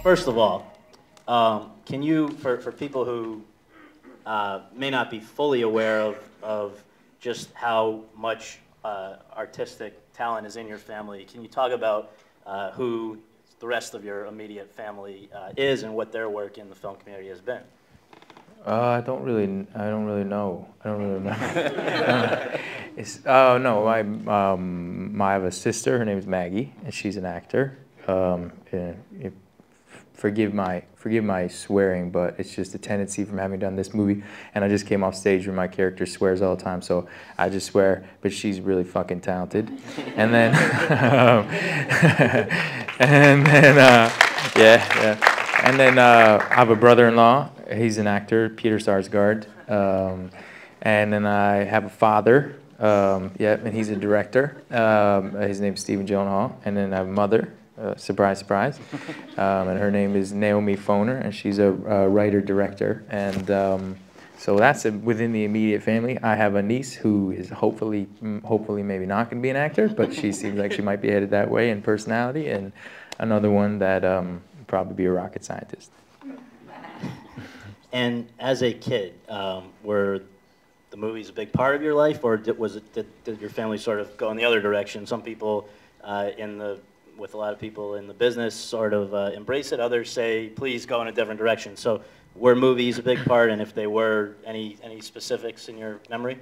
First of all, can you, for people who may not be fully aware of just how much artistic talent is in your family, can you talk about who the rest of your immediate family is and what their work in the film community has been? I don't really know. I don't really remember. Oh no, I have a sister. Her name is Maggie, and she's an actor. Forgive my swearing, but it's just a tendency from having done this movie. And I just came off stage where my character swears all the time, so I just swear. But she's really fucking talented. And then, yeah. And then I have a brother-in-law. He's an actor, Peter Sarsgaard. And then I have a father. And he's a director. His name's Jake Gyllenhaal. And then I have a mother. Surprise, surprise. And her name is Naomi Foner, and she's a writer-director. And so that's within the immediate family. I have a niece who is hopefully maybe not going to be an actor, but she seems like she might be headed that way in personality. And another one that will probably be a rocket scientist. And as a kid, were the movies a big part of your life, or did your family sort of go in the other direction? Some people with a lot of people in the business sort of embrace it. Others say, please go in a different direction. So were movies a big part, and if they were, any specifics in your memory?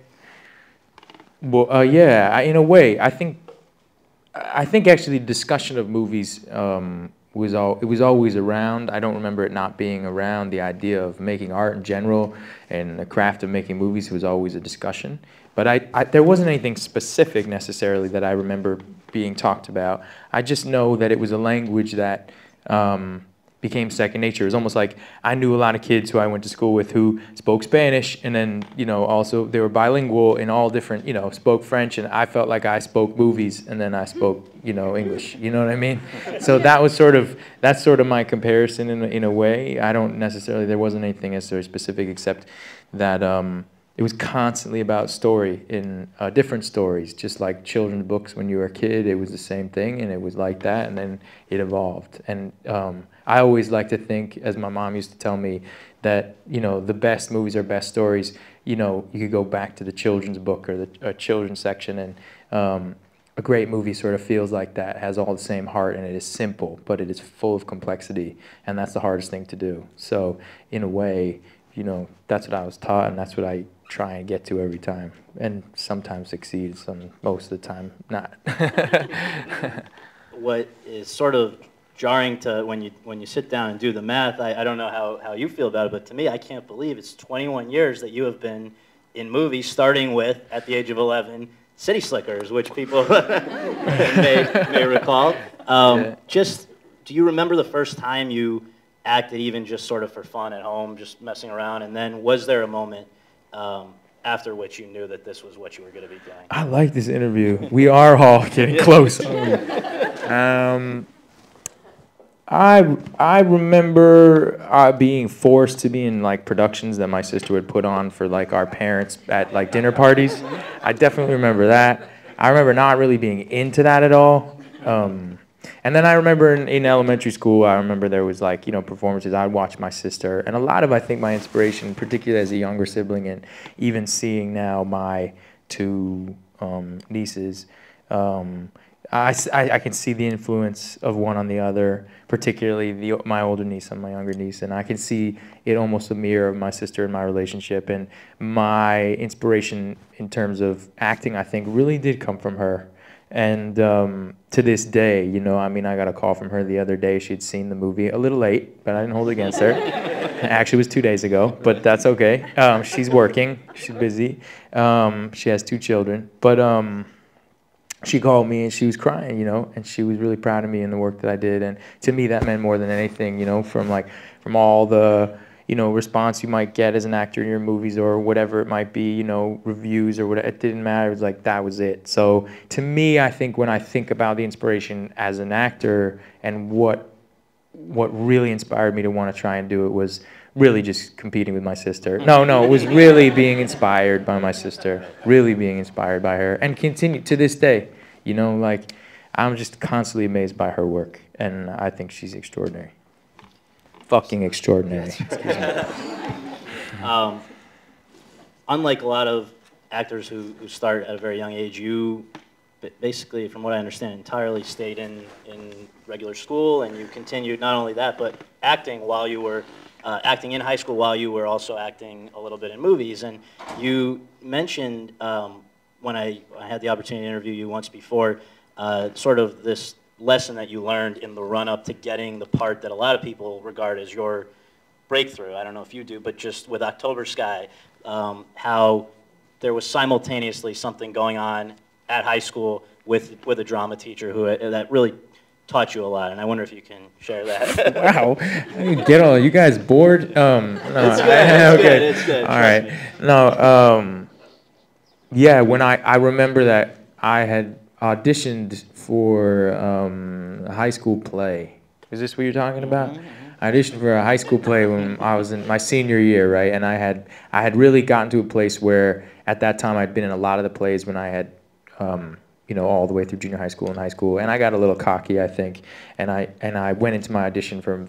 Well, yeah, in a way. I think actually the discussion of movies was always around. I don't remember it not being around. The idea of making art in general and the craft of making movies was always a discussion. But there wasn't anything specific necessarily that I remember being talked about. I just know that it was a language that became second nature. It was almost like I knew a lot of kids who I went to school with who spoke Spanish, and then also they were bilingual in all different, spoke French, and I felt like I spoke movies, and then I spoke English. You know what I mean? So that's sort of my comparison in a way. I don't necessarily, there wasn't anything necessarily specific except that it was constantly about story in different stories, just like children's books when you were a kid. It was the same thing, and it was like that, and then it evolved. And I always like to think, as my mom used to tell me, that the best movies are best stories. You could go back to the children's book or the children's section, and a great movie sort of feels like that, has all the same heart, and it is simple, but it is full of complexity, and that's the hardest thing to do. So in a way, that's what I was taught, and that's what I try and get to every time, and sometimes succeed, most of the time not. What is sort of jarring to when you sit down and do the math, I don't know how you feel about it, but to me, I can't believe it's 21 years that you have been in movies, starting with, at the age of 11, City Slickers, which people may recall. Just, do you remember the first time you acted, even just sort of for fun at home, just messing around, and then was there a moment after which you knew that this was what you were going to be doing? I like this interview. We are all getting close. I remember being forced to be in productions that my sister would put on for our parents at dinner parties. I definitely remember that. I remember not really being into that at all. And then I remember in elementary school, I remember there was performances. I'd watch my sister, and a lot of, I think, my inspiration, particularly as a younger sibling, and even seeing now my two nieces, I can see the influence of one on the other, particularly my older niece on my younger niece, and I can see it almost a mirror of my sister and my relationship. And my inspiration in terms of acting, I think, really did come from her. And to this day, I got a call from her the other day. She'd seen the movie a little late, but I didn't hold it against her. Actually, it was 2 days ago, but that's okay. She's working. She's busy. She has 2 children. But she called me, and she was crying, and she was really proud of me and the work that I did. And to me, that meant more than anything, from all the response you might get as an actor in your movies or whatever it might be, reviews or whatever. It didn't matter. It was that was it. So to me, I think when I think about the inspiration as an actor and what really inspired me to want to try and do it was really just competing with my sister. No, it was really being inspired by my sister, really being inspired by her, and continue to this day. I'm just constantly amazed by her work, and I think she's extraordinary. Fucking extraordinary. Unlike a lot of actors who start at a very young age, you basically, from what I understand, entirely stayed in regular school, and you continued not only that, but acting while you were acting in high school while you were also acting a little bit in movies. And you mentioned when I had the opportunity to interview you once before, sort of this lesson that you learned in the run-up to getting the part that a lot of people regard as your breakthrough. I don't know if you do, but just with October Sky, how there was simultaneously something going on at high school with a drama teacher who that really taught you a lot, and I wonder if you can share that. Wow, get all you guys bored? No, it's good. Okay. It's good. All right. No. Yeah, when I remember that I had auditioned for a high school play. Is this what you're talking about? Mm-hmm. I auditioned for a high school play when I was in my senior year, right? And I had really gotten to a place where at that time I'd been in a lot of the plays when I had, all the way through junior high school and high school, and I got a little cocky, I think, and I went into my audition for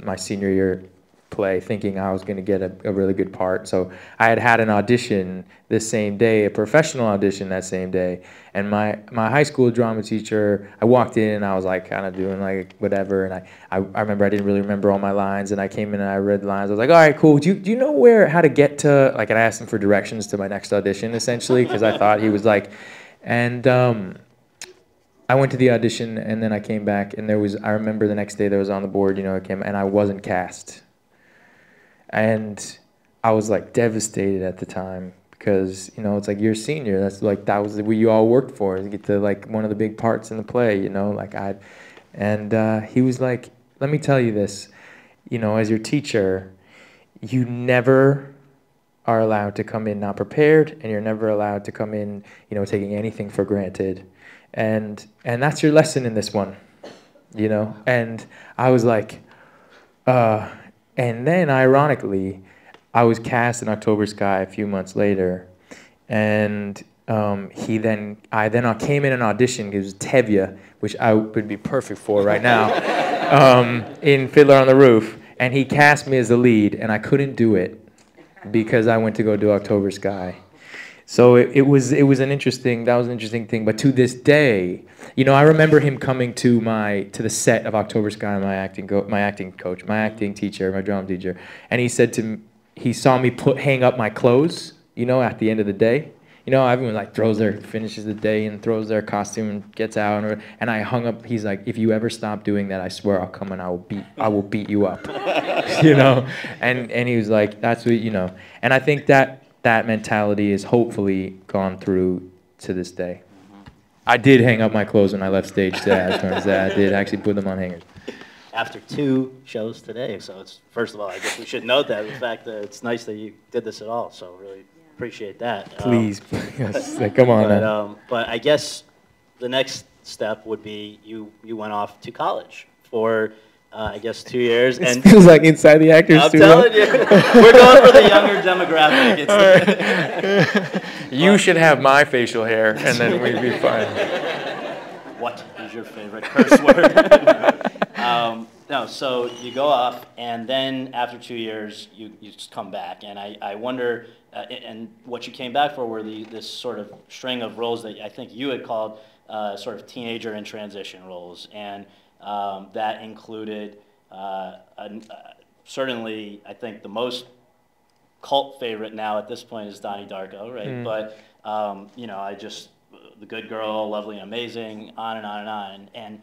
my senior year play thinking I was going to get a really good part. So I had an audition the same day, a professional audition that same day, and my high school drama teacher, I walked in and I was like kind of doing like whatever, and I remember I didn't really remember all my lines, and I came in and I read the lines. I was like, all right, cool. Do you know how to get to, like, and I asked him for directions to my next audition essentially because I thought he was like, and I went to the audition and then I came back and I remember the next day there was on the board, it came, and I wasn't cast. And I was like devastated at the time because, it's like you're a senior. That was what you all worked for, to get to like one of the big parts in the play, and he was like, let me tell you this, as your teacher, you never are allowed to come in not prepared, and you're never allowed to come in, taking anything for granted. And that's your lesson in this one, And I was like, and then ironically, I was cast in October Sky a few months later, and I came in an audition. It was Tevye, which I would be perfect for right now, in Fiddler on the Roof, and he cast me as the lead, and I couldn't do it because I went to go do October Sky. So that was an interesting thing. But to this day, I remember him coming to the set of October Sky, my acting coach, my acting teacher, my drama teacher, and he said he saw me hang up my clothes, at the end of the day. Everyone finishes the day and throws their costume and gets out, and I hung up. He's like, if you ever stop doing that, I swear I'll come and I will beat you up, And he was like, that's what and I think that mentality is hopefully gone through to this day. I did hang up my clothes when I left stage today. As turns out, I did actually put them on hangers. After 2 shows today, so it's, first of all, I guess we should note that, the fact that it's nice that you did this at all, so really appreciate that. Please, come on now. But I guess the next step would be you went off to college for, I guess, 2 years. It feels like Inside the Actors I'm Studio. telling you, we're going for the younger demographic. You should have my facial hair, and then we'd be fine. What is your favorite curse word? No, so you go off, and then after 2 years, you just come back. And I wonder, and what you came back for were this sort of string of roles that I think you had called sort of teenager in transition roles. And that included certainly, I think, the most cult favorite now at this point is Donnie Darko, right? Mm. But, the good girl, lovely and amazing, on and on and on. And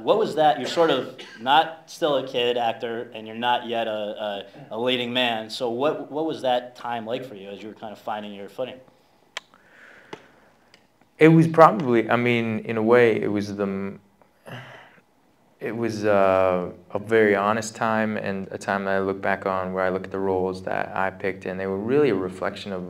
what was that? You're sort of not still a kid actor, and you're not yet a leading man. So what was that time like for you as you were kind of finding your footing? It was probably, in a way, it was a very honest time, and a time that I look back on where I look at the roles that I picked, and they were really a reflection of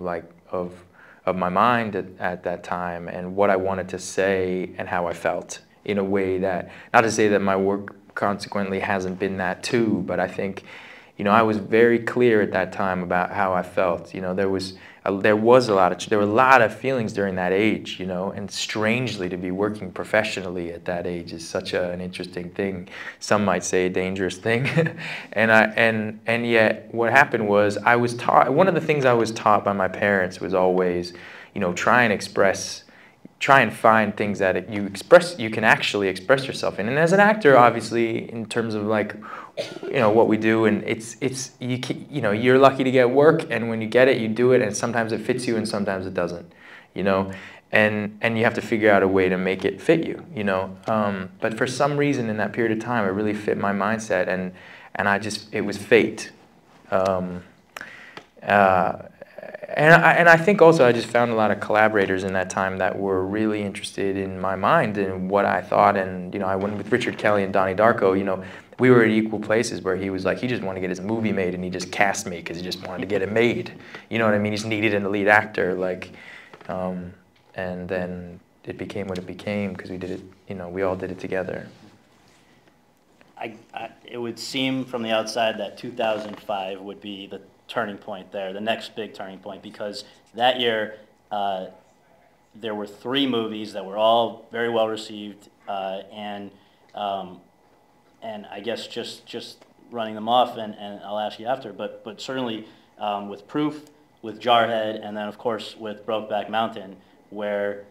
my mind at that time and what I wanted to say and how I felt, in a way that, not to say that my work consequently hasn't been that too, but I think, you know, I was very clear at that time about how I felt. You know, there were a lot of feelings during that age, you know, and strangely to be working professionally at that age is such an interesting thing. Some might say a dangerous thing. and yet what happened was I was taught, one of the things I was taught by my parents was always, you know, try and find things that you can actually express yourself in. And as an actor, obviously, in terms of like, you know, what we do, and you know, you're lucky to get work, and when you get it, you do it, and sometimes it fits you, and sometimes it doesn't, you know, and you have to figure out a way to make it fit you, you know. But for some reason, in that period of time, it really fit my mindset, and it was fate. And I think also I just found a lot of collaborators in that time that were really interested in my mind and what I thought. And, you know, I went with Richard Kelly and Donnie Darko, you know, we were at equal places where he was like, he just wanted to get his movie made and he just cast me because he just wanted to get it made. You know what I mean? He just needed an lead actor, like, and then it became what it became because we did it, you know, we all did it together. It would seem from the outside that 2005 would be the turning point there, the next big turning point, because that year there were 3 movies that were all very well received, and I guess just running them off, and I'll ask you after, but certainly with Proof, with Jarhead, and then of course with Brokeback Mountain, where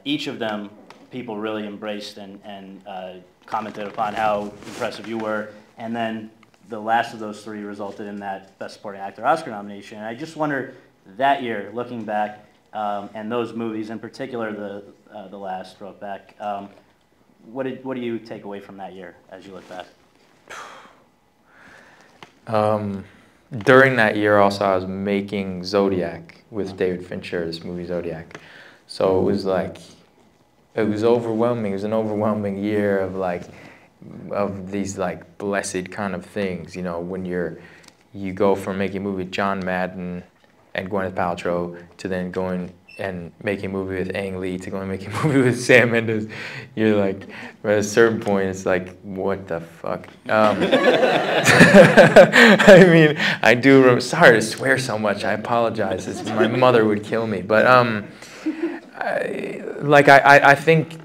each of them people really embraced and commented upon how impressive you were, and then the last of those 3 resulted in that Best Supporting Actor Oscar nomination. And I just wonder, that year, looking back, and those movies, in particular the last, Brokeback, what do you take away from that year as you look back? During that year also I was making Zodiac with David Fincher, this movie Zodiac. So it was like, it was overwhelming. It was an overwhelming year of these like blessed kind of things, you know, when you go from making a movie with John Madden and Gwyneth Paltrow to then going and making a movie with Ang Lee to going and making a movie with Sam Mendes. You're like, at a certain point, it's like, what the fuck? I mean, I do remember, sorry to swear so much, I apologize. My mother would kill me. But I think,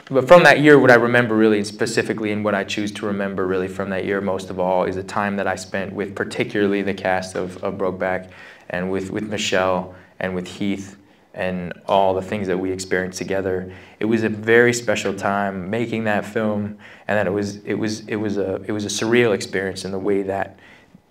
but from that year, what I remember really specifically, and what I choose to remember really from that year most of all, is the time that I spent with particularly the cast of Brokeback, and with Michelle and with Heath, and all the things that we experienced together. It was a very special time making that film, and that it was a surreal experience in the way that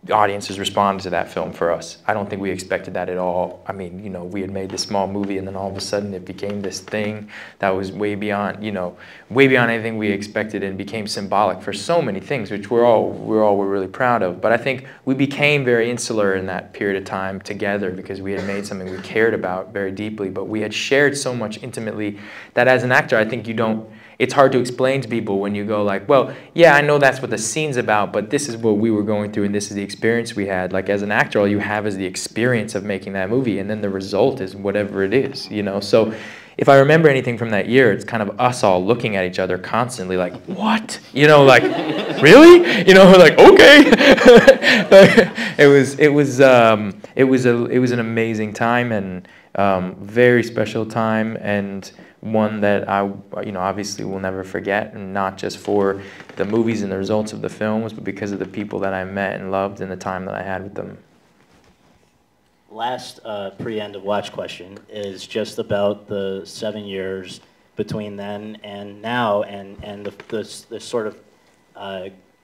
the audiences responded to that film for us. I don't think we expected that at all. I mean, you know, we had made this small movie, and then all of a sudden it became this thing that was way beyond, you know, way beyond anything we expected, and became symbolic for so many things, which we're all really proud of. But I think we became very insular in that period of time together because we had made something we cared about very deeply, but we had shared so much intimately that as an actor, I think it's hard to explain to people when you go like, well, yeah, I know that's what the scene's about, but this is what we were going through and this is the experience we had. Like as an actor, all you have is the experience of making that movie, and then the result is whatever it is, you know? So if I remember anything from that year, it's kind of us all looking at each other constantly like, what? You know, like, really? You know, like, okay. It was an amazing time, and very special time, and one that I, you know, obviously will never forget, and not just for the movies and the results of the films, but because of the people that I met and loved and the time that I had with them. Last pre-end of watch question is just about the 7 years between then and now, and the sort of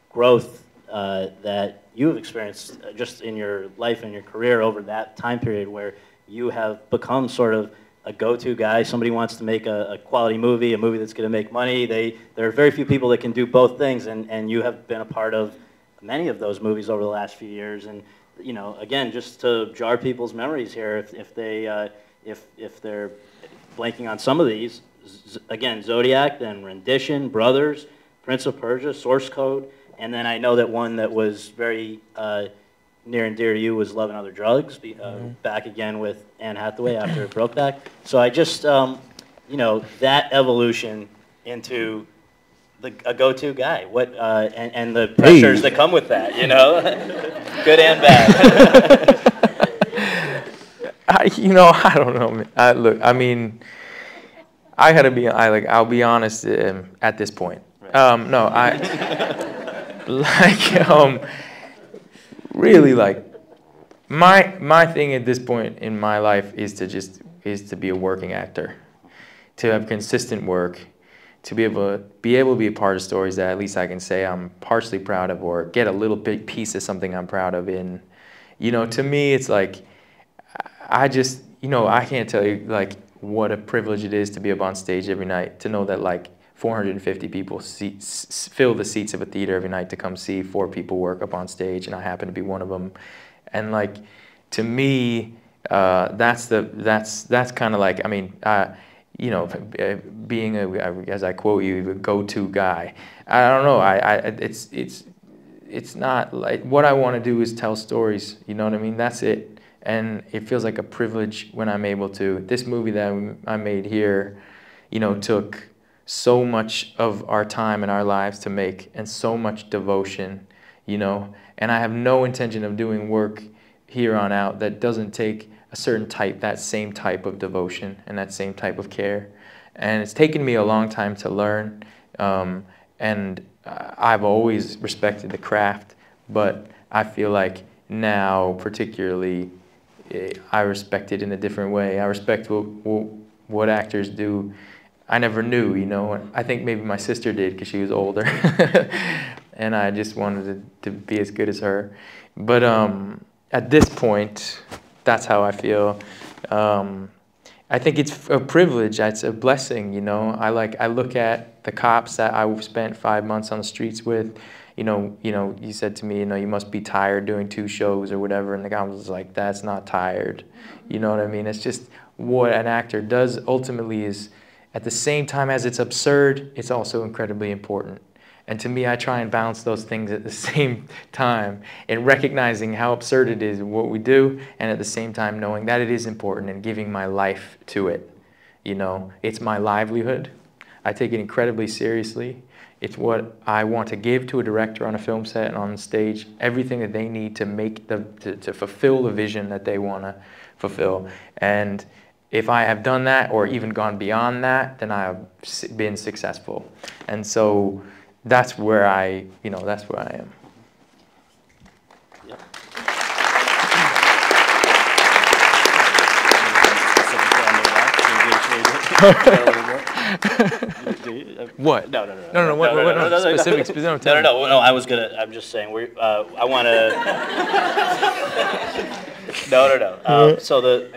growth that you have experienced just in your life and your career over that time period, where you have become sort of a go-to guy. Somebody wants to make a quality movie, a movie that's going to make money. There are very few people that can do both things, and you have been a part of many of those movies over the last few years. And you know, again, just to jar people's memories here, if they're blanking on some of these, again, Zodiac, then Rendition, Brothers, Prince of Persia, Source Code, and then I know that one that was very near and dear to you was Love and Other Drugs, back again with Anne Hathaway after Brokeback. So I just, you know, that evolution into a go-to guy? What and the pressures that come with that, you know, good and bad. I don't know, man. Look, I mean, I'll be honest at this point. Right. No, really, like, my thing at this point in my life is to be a working actor, to have consistent work, to be able to be a part of stories that at least I can say I'm partially proud of, or get a little big piece of something I'm proud of in. To me, it's like, I just, I can't tell you, like, what a privilege it is to be up on stage every night, to know that, like, 450 people fill the seats of a theater every night to come see 4 people work up on stage, and I happen to be one of them. And, like, to me, that's kind of like, I mean, being as I quote you, a go-to guy. I don't know. It's not like, what I want to do is tell stories. You know what I mean? That's it. And it feels like a privilege when I'm able to. This movie that I made here, took so much of our time in our lives to make, and so much devotion, And I have no intention of doing work here on out that doesn't take a certain type, that same type of devotion and that same type of care. And it's taken me a long time to learn. And I've always respected the craft, but I feel like now particularly, I respect it in a different way. I respect what actors do. I never knew, I think maybe my sister did because she was older. And I just wanted to be as good as her. But at this point, that's how I feel. I think it's a privilege. It's a blessing, I look at the cops that I spent 5 months on the streets with. You said to me, you must be tired doing 2 shows or whatever, and the guy was like, that's not tired. You know what I mean? It's just what an actor does ultimately is, at the same time as it's absurd, it's also incredibly important. And to me, I try and balance those things at the same time, in recognizing how absurd it is what we do, and at the same time knowing that it is important and giving my life to it. It's my livelihood. I take it incredibly seriously. It's what I want to give to a director on a film set and on the stage, everything that they need to make to fulfill the vision that they want to fulfill. And if I have done that, or even gone beyond that, then I have been successful. And so that's where I am. Yep. What? No. What? Specifics. No. I'm just saying. I want to. No. So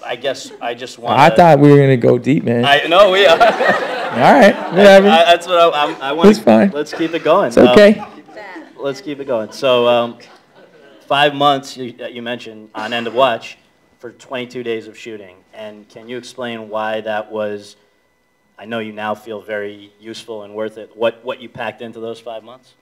I guess I just want. I thought we were gonna go deep, man. No, we are. All right, whatever. That's what I want. It's fine. Let's keep it going. It's okay. Let's keep it going. So, 5 months you mentioned on End of Watch for 22 days of shooting, and can you explain why that was? I know you now feel very useful and worth it. What you packed into those 5 months?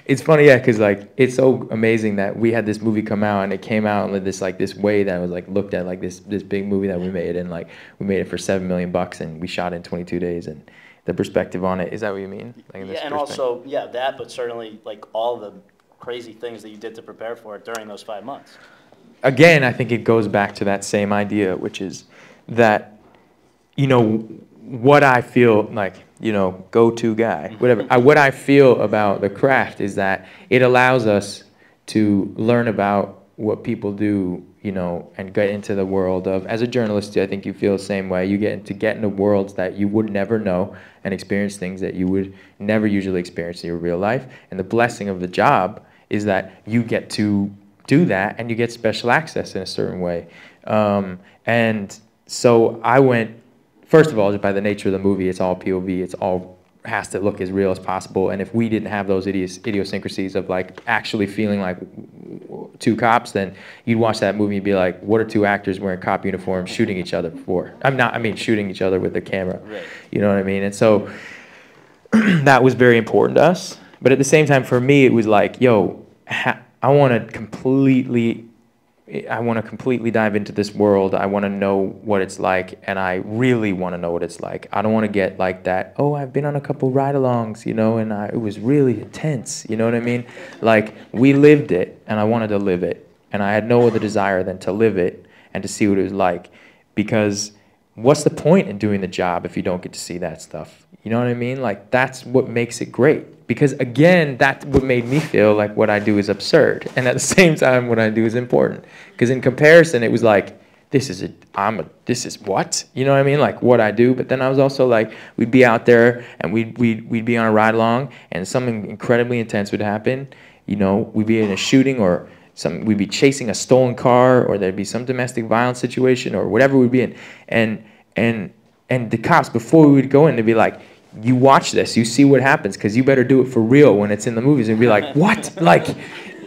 It's funny, yeah, because like it's so amazing that we had this movie come out, and it came out in this way that was like looked at like this big movie that we made, and like we made it for $7 million, and we shot it in 22 days, and the perspective on it, is that what you mean? Like yeah, and also that, but certainly like all the crazy things that you did to prepare for it during those 5 months. Again, I think it goes back to that same idea, which is that what I feel like, go-to guy, whatever. What I feel about the craft is that it allows us to learn about what people do, and get into the world of, as a journalist, I think you feel the same way. You get into worlds that you would never know, and experience things that you would never usually experience in your real life. And the blessing of the job is that you get to do that, and you get special access in a certain way. And so I went. First of all, just by the nature of the movie, it's all POV. It's all has to look as real as possible. And if we didn't have those idiosyncrasies of like actually feeling like 2 cops, then you'd watch that movie and be like, what are 2 actors wearing cop uniforms shooting each other for? Shooting each other with the camera. Right. You know what I mean? And so that was very important to us. But at the same time, for me, it was like, I want to completely I want to completely dive into this world. I want to know what it's like, and I really want to know what it's like. I don't want to get like that, oh, I've been on a couple ride-alongs, you know, and it was really intense, you know what I mean? Like, we lived it, and I wanted to live it, and I had no other desire than to live it and to see what it was like, because what's the point in doing the job if you don't get to see that stuff? You know what I mean? Like, that's what makes it great. Because again, that's what made me feel like what I do is absurd. And at the same time, what I do is important. Because in comparison, it was like, this is what? You know what I mean? Like what I do. But then I was also like, we'd be out there and we'd be on a ride along and something incredibly intense would happen. You know, we'd be in a shooting or we'd be chasing a stolen car, or there'd be some domestic violence situation or whatever we'd be in. And the cops, before we would go in, they'd be like, you watch this, you see what happens, because you better do it for real when it's in the movies. And be like, what? Like,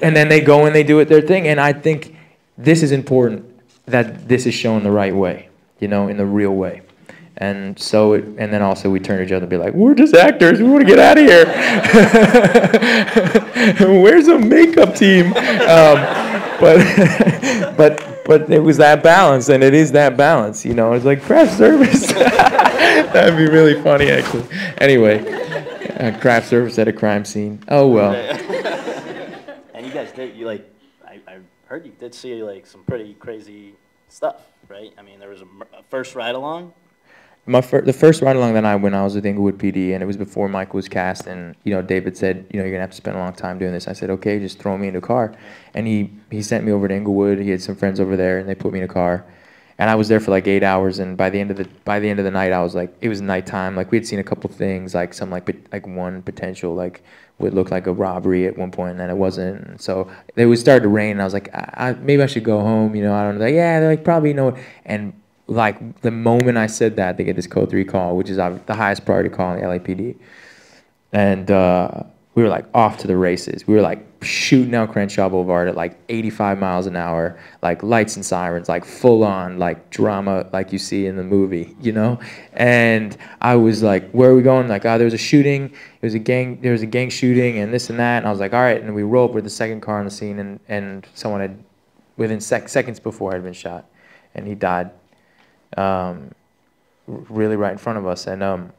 and then they go and they do it their thing. And I think this is important, that this is shown the right way, you know, in the real way. And so, and then also we turn to each other and be like, we're just actors, we want to get out of here. Where's a makeup team? But it was that balance, and it is that balance, you know. It's like craft service. That'd be really funny, actually. Anyway, craft service at a crime scene. Oh well. And you guys did, I heard you did see like some pretty crazy stuff, right? I mean, there was a first ride along. The first ride along that I went, I was with Inglewood PD, and it was before Michael was cast. And you know, David said, you know, you're gonna have to spend a long time doing this. I said, okay, just throw me in a car. And he sent me over to Inglewood. He had some friends over there, and they put me in a car. And I was there for like 8 hours. And by the end of the night, I was like, it was nighttime. Like we had seen a couple things, like some like one potential like what looked like a robbery at one point, and then it wasn't. And so it was started to rain, and I was like, maybe I should go home. You know, I don't know. Like, yeah, they're like probably you know. And like the moment I said that, they get this code 3 call, which is the highest priority call in the LAPD. And we were like off to the races. We were like shooting out Crenshaw Boulevard at like 85 miles an hour, like lights and sirens, like full on like drama like you see in the movie, you know? And I was like, where are we going? Like, there was a shooting, there was a gang shooting and this and that. And I was like, all right. And we rolled with the second car on the scene, and someone had, within seconds before, had been shot, and he died. Really right in front of us, and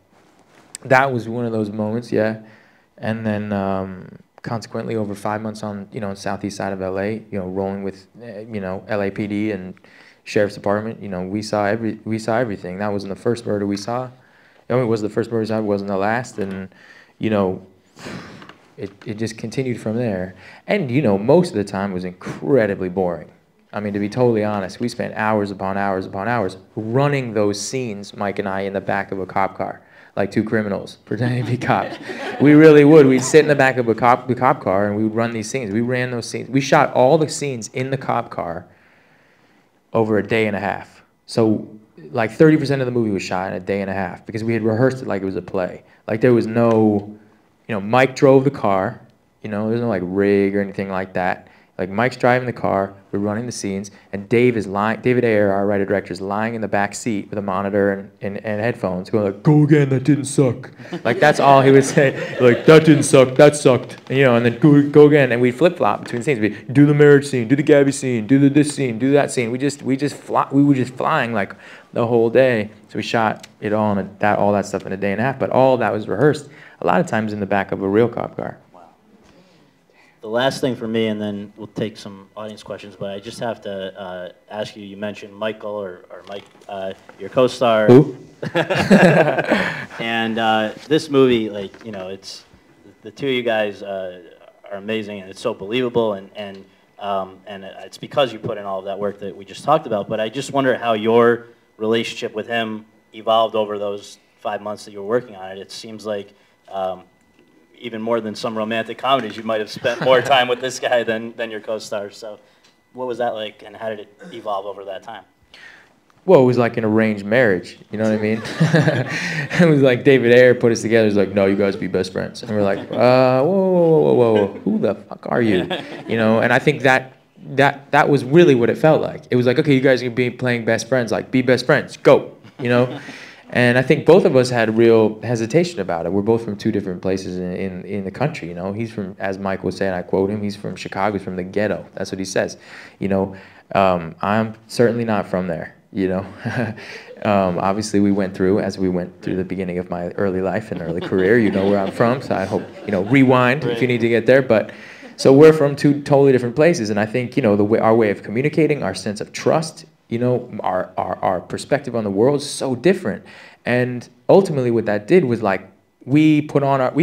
that was one of those moments, yeah. And then consequently, over 5 months on, you know, southeast side of LA, you know, rolling with, you know, LAPD and sheriff's department, you know, we saw everything. That wasn't the first murder we saw. It was the first murder we saw. It wasn't the last, and you know, it just continued from there. And you know, most of the time was incredibly boring. I mean, to be totally honest, we spent hours upon hours upon hours running those scenes, Mike and I, in the back of a cop car, like two criminals pretending to be cops. We really would. We'd sit in the back of the cop car, and we would run these scenes. We ran those scenes. We shot all the scenes in the cop car over a day and a half. So like 30% of the movie was shot in a day and a half because we had rehearsed it like it was a play. Like there was no, you know, Mike drove the car. You know, there's no like rig or anything like that. Like Mike's driving the car, we're running the scenes, and David Ayer, our writer-director, is lying in the back seat with a monitor and headphones going like, go again, that didn't suck. Like that's all he would say, like, that didn't suck, that sucked. And, you know, and then go again, and we'd flip-flop between scenes. We'd do the marriage scene, do the Gabby scene, do this scene, do that scene. We were just flying like the whole day. So we shot it all all that stuff in a day and a half, but all of that was rehearsed a lot of times in the back of a real cop car. The last thing for me, and then we'll take some audience questions, but I just have to ask you, you mentioned Michael, or Mike, your co-star. Who? And this movie, like, you know, it's, the two of you guys are amazing, and it's so believable, and it's because you put in all of that work that we just talked about, but I just wonder how your relationship with him evolved over those 5 months that you were working on it. It seems like even more than some romantic comedies, you might have spent more time with this guy than your co-stars. So what was that like, and how did it evolve over that time? Well, it was like an arranged marriage, you know what I mean? It was like David Ayer put us together. He's like, no, you guys be best friends. And we're like, whoa, who the fuck are you? You know, and I think that was really what it felt like. It was like, okay, you guys are gonna be playing best friends, like be best friends, go, you know? And I think both of us had real hesitation about it. We're both from two different places in the country, you know. He's from, as Mike was saying, I quote him, he's from Chicago, he's from the ghetto. That's what he says. You know, I'm certainly not from there, you know. Obviously, we went through the beginning of my early life and early career. You know where I'm from, so I hope, you know, rewind if you need to get there. But so we're from two totally different places, and I think, you know, our way of communicating, our sense of trust, you know, our perspective on the world is so different. And ultimately what that did was, like, we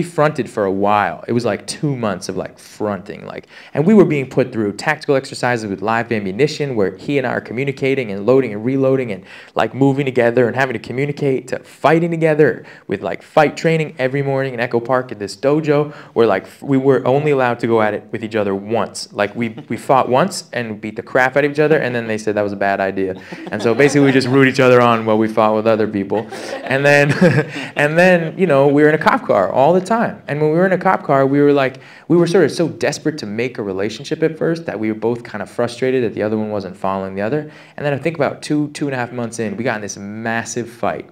fronted for a while. It was like 2 months of like fronting, like, and we were being put through tactical exercises with live ammunition where he and I are communicating and loading and reloading and like moving together and having to communicate, to fighting together with like fight training every morning in Echo Park at this dojo where like we were only allowed to go at it with each other once. Like we fought once and beat the crap out of each other, and then they said that was a bad idea. And so basically we just root each other on while we fought with other people. And then you know, we were in a cop car all the time. And when we were in a cop car, we were sort of so desperate to make a relationship at first that we were both kind of frustrated that the other one wasn't following the other. And then I think about two and a half months in, we got in this massive fight.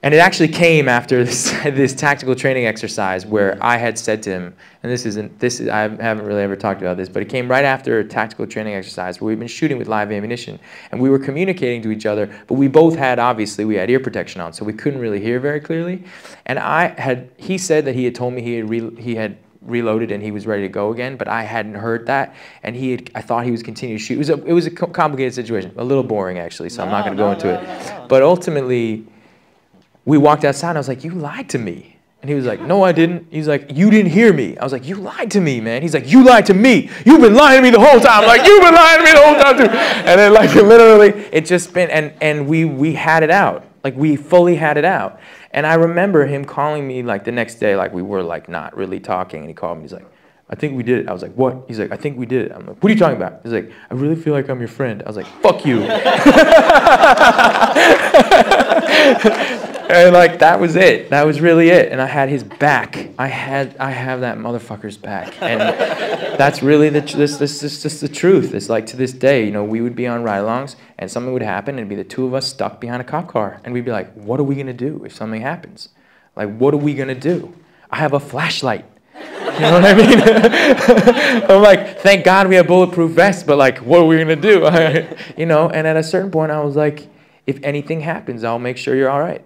And it actually came after this tactical training exercise where I had said to him, and I haven't really ever talked about this, but it came right after a tactical training exercise where we've been shooting with live ammunition, and we were communicating to each other, but we both had, obviously, we had ear protection on, so we couldn't really hear very clearly. And he said that he had told me he had reloaded and he was ready to go again, but I hadn't heard that, and I thought he was continuing to shoot. It was a complicated situation, a little boring actually, so I'm not going to go into it. But ultimately, we walked outside and I was like, "You lied to me." And he was like, "No, I didn't." He's like, "You didn't hear me." I was like, "You lied to me, man." He's like, "You lied to me. You've been lying to me the whole time." I'm like, "You've been lying to me the whole time too." And then like literally it just been, and we had it out. Like we fully had it out. And I remember him calling me like the next day, like we were like not really talking, and he called me, he's like, "I think we did it." I was like, "What?" He's like, "I think we did it." I'm like, "What are you talking about?" He's like, "I really feel like I'm your friend." I was like, "Fuck you." And like that was it. That was really it. And I had his back. I have that motherfucker's back. And that's really this just the truth. It's like to this day, you know, we would be on ride-alongs and something would happen and it'd be the two of us stuck behind a cop car. And we'd be like, "What are we gonna do if something happens? Like, what are we gonna do? I have a flashlight." You know what I mean? I'm like, thank God we have bulletproof vests, but like, what are we gonna do? You know, and at a certain point I was like, if anything happens, I'll make sure you're all right.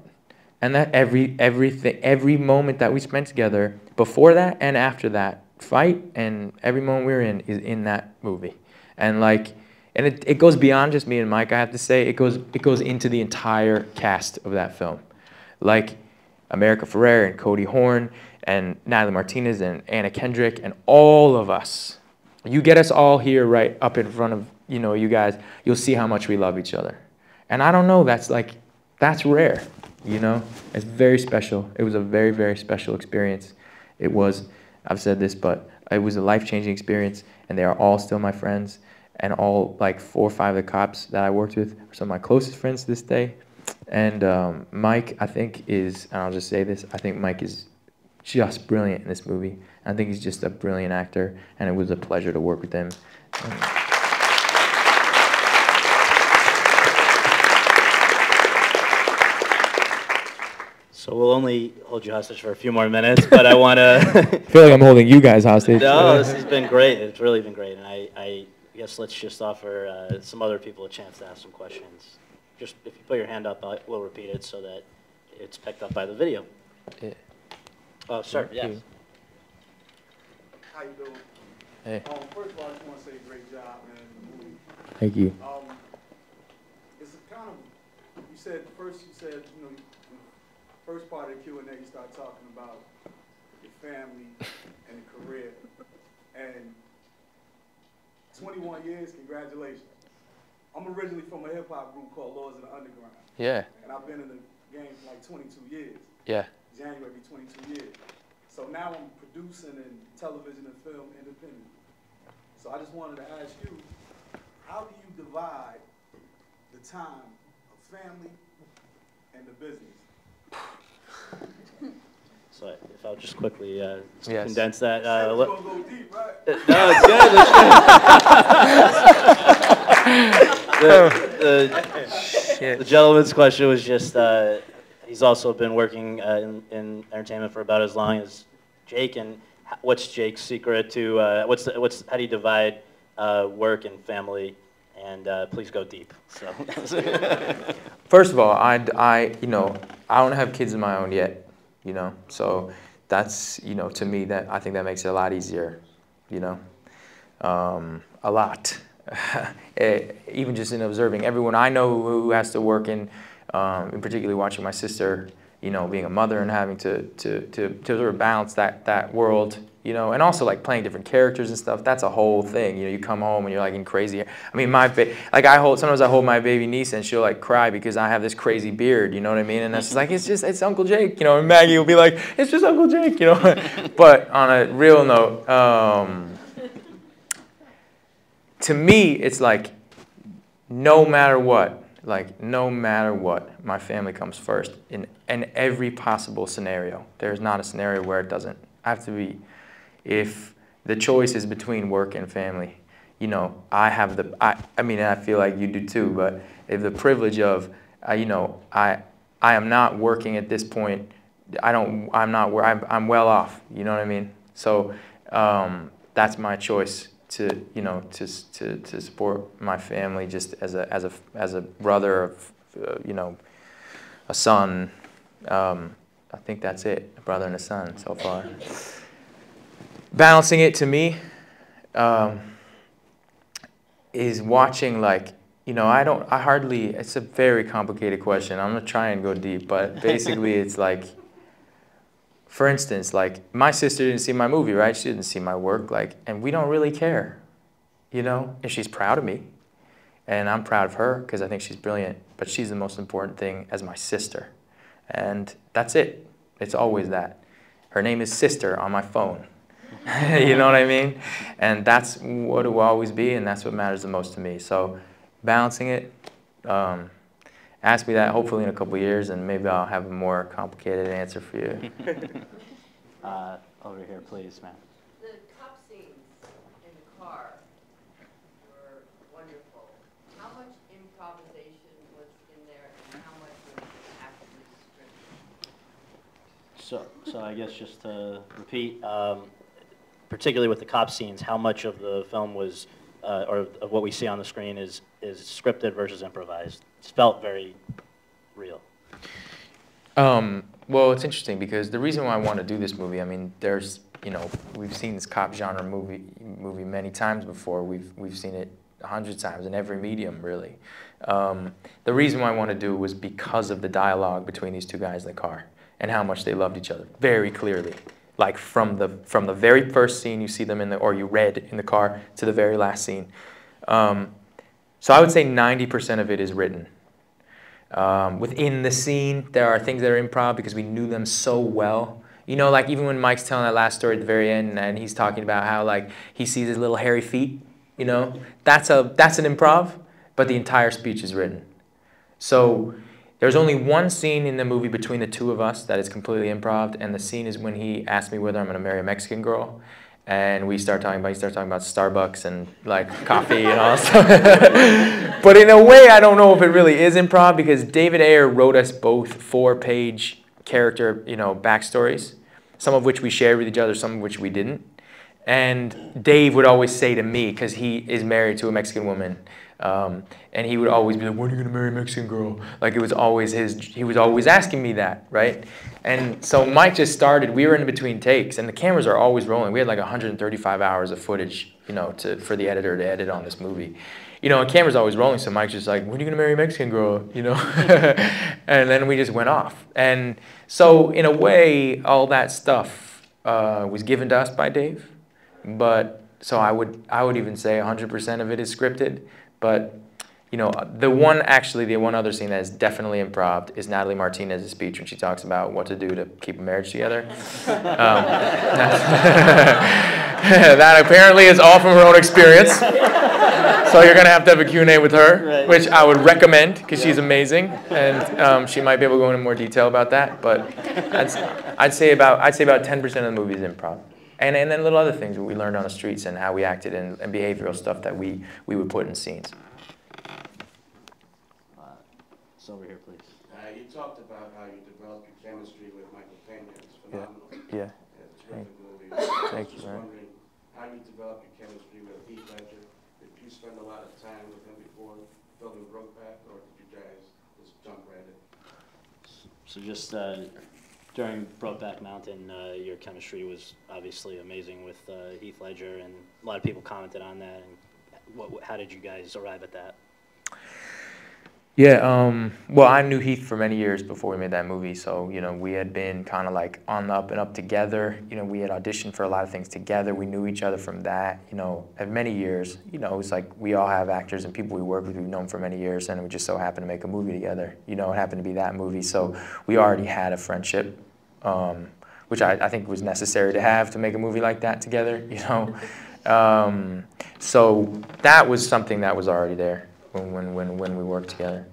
And that every moment that we spent together, before that and after that fight, and every moment we were in, is in that movie. And like, and it goes beyond just me and Mike, I have to say. It goes into the entire cast of that film. Like America Ferrera and Cody Horn and Natalie Martinez and Anna Kendrick and all of us. You get us all here right up in front of, you know, you guys, you'll see how much we love each other. And I don't know, that's rare. You know, it's very special. It was a very, very special experience. It was, I've said this, but it was a life-changing experience, and they are all still my friends, and all like 4 or 5 of the cops that I worked with are some of my closest friends to this day. And Mike, I think and I'll just say this, I think Mike is just brilliant in this movie. I think he's just a brilliant actor, and it was a pleasure to work with him. So we'll only hold you hostage for a few more minutes, but I want to... I feel like I'm holding you guys hostage. No, this has been great. It's really been great. And I guess let's just offer some other people a chance to ask some questions. Just if you put your hand up, we'll repeat it so that it's picked up by the video. Yeah. Oh, sir, yes. How you doing? Hey. First of all, I just want to say great job, man, in the movie. Thank you. It's kind of, you said, you know, first part of the Q&A, you start talking about your family and your career. And 21 years, congratulations. I'm originally from a hip-hop group called Lords of the Underground. Yeah. And I've been in the game for like 22 years. Yeah. January be 22 years. So now I'm producing in television and film independently. So I just wanted to ask you, how do you divide the time of family and the business? So if I'll just quickly yes. condense that. It's gonna go deep, right? No, it's good. It's good. Yeah. The gentleman's question was just, he's also been working in entertainment for about as long as Jake, and what's Jake's secret to, how do you divide work and family? And please go deep. So. First of all, you know, I don't have kids of my own yet, you know, so that's, you know, to me, that I think that makes it a lot easier, you know, a lot. Even just in observing everyone I know who has to work in particularly watching my sister, you know, being a mother and having to sort of balance that world, you know, and also like playing different characters and stuff. That's a whole thing. You know, you come home and you're like in crazy. I mean, sometimes I hold my baby niece and she'll like cry because I have this crazy beard. You know what I mean? And that's just like it's Uncle Jake. You know, and Maggie will be like, it's just Uncle Jake. You know. But on a real note, to me, it's like no matter what. Like, no matter what, my family comes first in every possible scenario. There's not a scenario where it doesn't have to be. If the choice is between work and family, you know, I mean, I feel like you do too, but if the privilege of, you know, I am not working at this point, I'm well off, you know what I mean? So that's my choice. To, you know, to support my family just as a brother, you know, a son. I think that's it, a brother and a son so far. Balancing it to me is watching, like, you know, it's a very complicated question. I'm gonna try and go deep, but basically it's like, for instance, like, my sister didn't see my movie, right? She didn't see my work, like, and we don't really care, you know? And she's proud of me, and I'm proud of her because I think she's brilliant, but she's the most important thing as my sister. And that's it. It's always that. Her name is Sister on my phone. You know what I mean? And that's what it will always be, and that's what matters the most to me. So balancing it, ask me that hopefully in a couple of years, and maybe I'll have a more complicated answer for you. Over here, please, ma'am. The cop scenes in the car were wonderful. How much improvisation was in there, and how much was actually scripted? So I guess just to repeat, particularly with the cop scenes, how much of the film was, or of what we see on the screen is scripted versus improvised? It's felt very real. Well, it's interesting because the reason why I want to do this movie, I mean, there's, you know, we've seen this cop genre movie many times before. We've seen it 100 times in every medium, really. The reason why I want to do it was because of the dialogue between these two guys in the car and how much they loved each other very clearly. Like from the very first scene you see them in or you read in the car to the very last scene. So I would say 90% of it is written. Within the scene, there are things that are improv because we knew them so well. You know, like even when Mike's telling that last story at the very end and he's talking about how like he sees his little hairy feet, you know, that's an improv, but the entire speech is written. So there's only one scene in the movie between the two of us that is completely improv, and the scene is when he asked me whether I'm going to marry a Mexican girl. And he started talking about Starbucks and like coffee and all that stuff. But in a way, I don't know if it really is improv because David Ayer wrote us both 4-page character, you know, backstories, some of which we shared with each other, some of which we didn't. And Dave would always say to me, because he is married to a Mexican woman, and he would always be like, when are you going to marry a Mexican girl? Like it was always he was always asking me that, right? And so Mike just started, we were in between takes, and the cameras are always rolling. We had like 135 hours of footage, you know, for the editor to edit on this movie. You know, and camera's always rolling, so Mike's just like, when are you going to marry a Mexican girl? You know? And then we just went off. And so in a way, all that stuff was given to us by Dave. But so I would even say 100% of it is scripted. But you know, the one other scene that is definitely improv is Natalie Martinez's speech when she talks about what to do to keep a marriage together. That apparently is all from her own experience. So you're going to have a Q&A with her, right, which I would recommend because she's amazing, and she might be able to go into more detail about that. But I'd say about 10% of the movie is improv. And then little other things that we learned on the streets and how we acted and behavioral stuff that we would put in scenes. It's over here, please. You talked about how you developed your chemistry with Michael Pena. It's phenomenal. Yeah. It's a terrific movie. Thank you, Just man. wondering how you developed your chemistry with Heath Ledger. Did you spend a lot of time with him before filming Brokeback, or did you guys just jump right in? So just during Brokeback Mountain, your chemistry was obviously amazing with Heath Ledger, and a lot of people commented on that. And how did you guys arrive at that? Yeah, well, I knew Heath for many years before we made that movie, so, you know, we had been kind of like on the up and up together. You know, we had auditioned for a lot of things together. We knew each other from that, you know, at many years. You know, it's like we all have actors and people we work with we've known for many years, and we just so happened to make a movie together. You know, it happened to be that movie, so we already had a friendship, which I think was necessary to have to make a movie like that together, you know. So that was something that was already there when we worked together.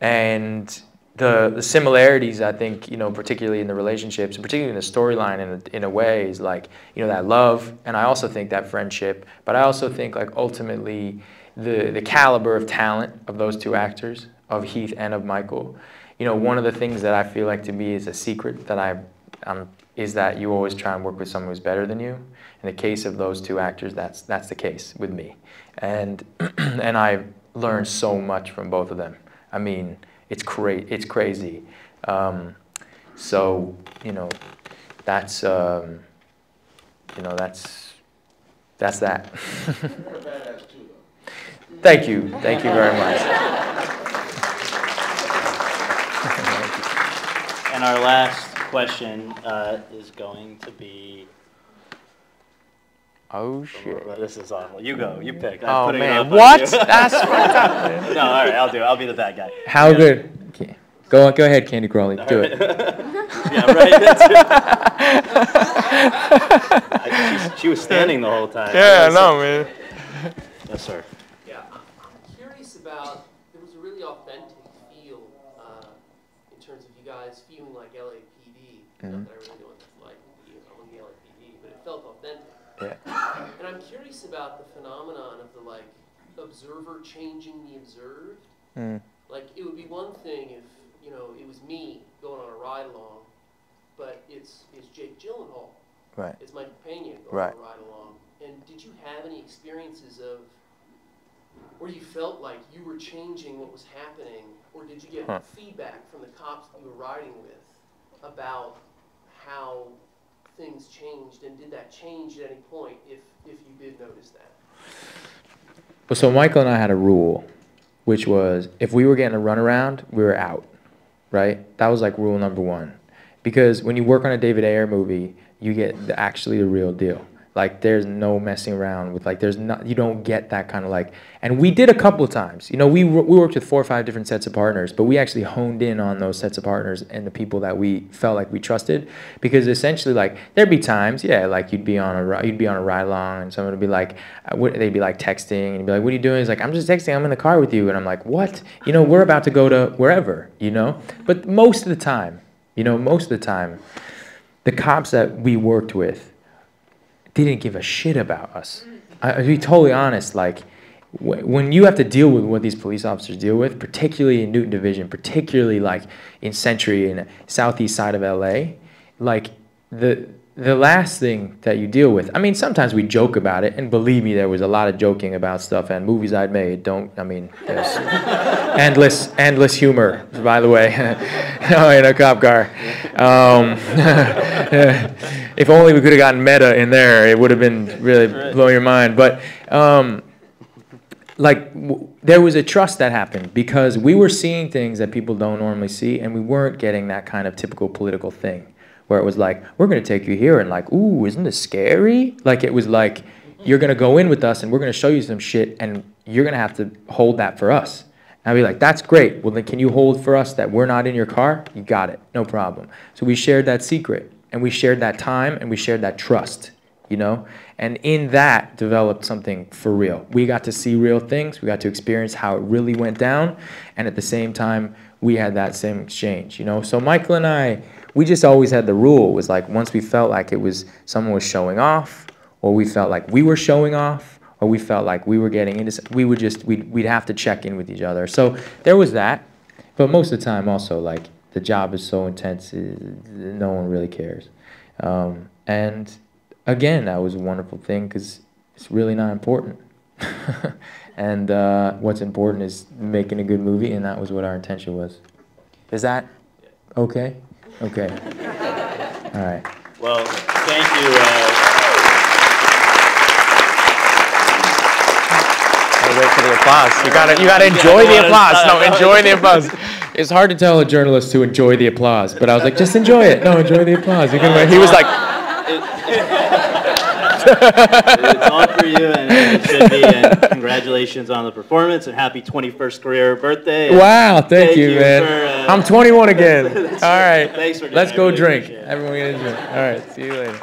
And the similarities, I think, you know, particularly in the relationships, and particularly in the storyline in a way, is like, you know, that love, and I also think that friendship, but I also think like ultimately the caliber of talent of those two actors, of Heath and of Michael. You know, one of the things that I feel like to me is a secret that is that you always try and work with someone who's better than you. In the case of those two actors, that's the case with me. And I learned so much from both of them. I mean, it's crazy. So, you know, that's that. You're a badass too, though. Thank you very much. And our last question is going to be... Oh, shit. This is awful. You go. You pick. Oh, man. What? That's fucked up, man. No, all right. I'll do it. I'll be the bad guy. How good? Okay. Go ahead, Candy Crawley. Do it. Yeah, right. She was standing the whole time. Yeah, I know, man. Yes, sir. Yeah, I'm curious about, there was a really authentic feel in terms of you guys feeling like LAPD. Not that I really know what that's like on the LAPD, but it felt authentic. Yeah. And I'm curious about the phenomenon of the like observer changing the observed. Like it would be one thing if, you know, it was me going on a ride along, but it's Jake Gyllenhaal. Right. It's Michael Pena going Right. on a ride along. And did you have any experiences of where you felt like you were changing what was happening, or did you get feedback from the cops that you were riding with about how things changed, and did that change at any point if you did notice that? Well, so Michael and I had a rule, which was if we were getting a runaround, we were out, right? That was like rule number one. Because when you work on a David Ayer movie, you get actually the real deal. Like there's no messing around with like you don't get that kind of like, and we did a couple of times. You know, we worked with 4 or 5 different sets of partners, but we actually honed in on those sets of partners and the people that we felt like we trusted, because essentially like there'd be times, yeah, like you'd be on a ride along and someone would be like, they'd be like texting and you'd be like, what are you doing? He's like, I'm just texting, I'm in the car with you, and I'm like, what? You know, we're about to go to wherever, you know. But most of the time, the cops that we worked with didn't give a shit about us. To be totally honest, like when you have to deal with what these police officers deal with, particularly in Newton Division, particularly like in Century and southeast side of LA, like the last thing that you deal with, I mean, sometimes we joke about it, and believe me, there was a lot of joking about stuff and movies I'd made. There's endless humor, by the way, in a cop car. If only we could have gotten meta in there, it would have been really blowing your mind. But there was a trust that happened because we were seeing things that people don't normally see, and we weren't getting that kind of typical political thing where it was like, we're going to take you here, and like, ooh, isn't this scary? Like, it was like, you're going to go in with us, and we're going to show you some shit, and you're going to have to hold that for us. And I'd be like, that's great. Well, then can you hold for us that we're not in your car? You got it. No problem. So we shared that secret, and we shared that time, and we shared that trust, you know? And in that developed something for real. We got to see real things. We got to experience how it really went down, and at the same time, we had that same exchange, you know? So Michael and I, we just always had the rule, was like once we felt like someone was showing off, or we felt like we were showing off, or we felt like we were getting into, we'd have to check in with each other. So there was that, but most of the time also, like, the job is so intense, no one really cares. And again, that was a wonderful thing because it's really not important. And what's important is making a good movie, and that was what our intention was. Is that okay? Okay. All right. Well, thank you. Wait for the applause. You gotta enjoy the applause. No, enjoy the applause. It's hard to tell a journalist to enjoy the applause, but I was like, just enjoy it. No, enjoy the applause. He was like, it's all for you, and it should be. And congratulations on the performance, and happy 21st career birthday. Wow, thank you, man. For, I'm 21 again. All right. Thanks for Let's go really drink. appreciate it. Everyone get a drink. All right, see you later.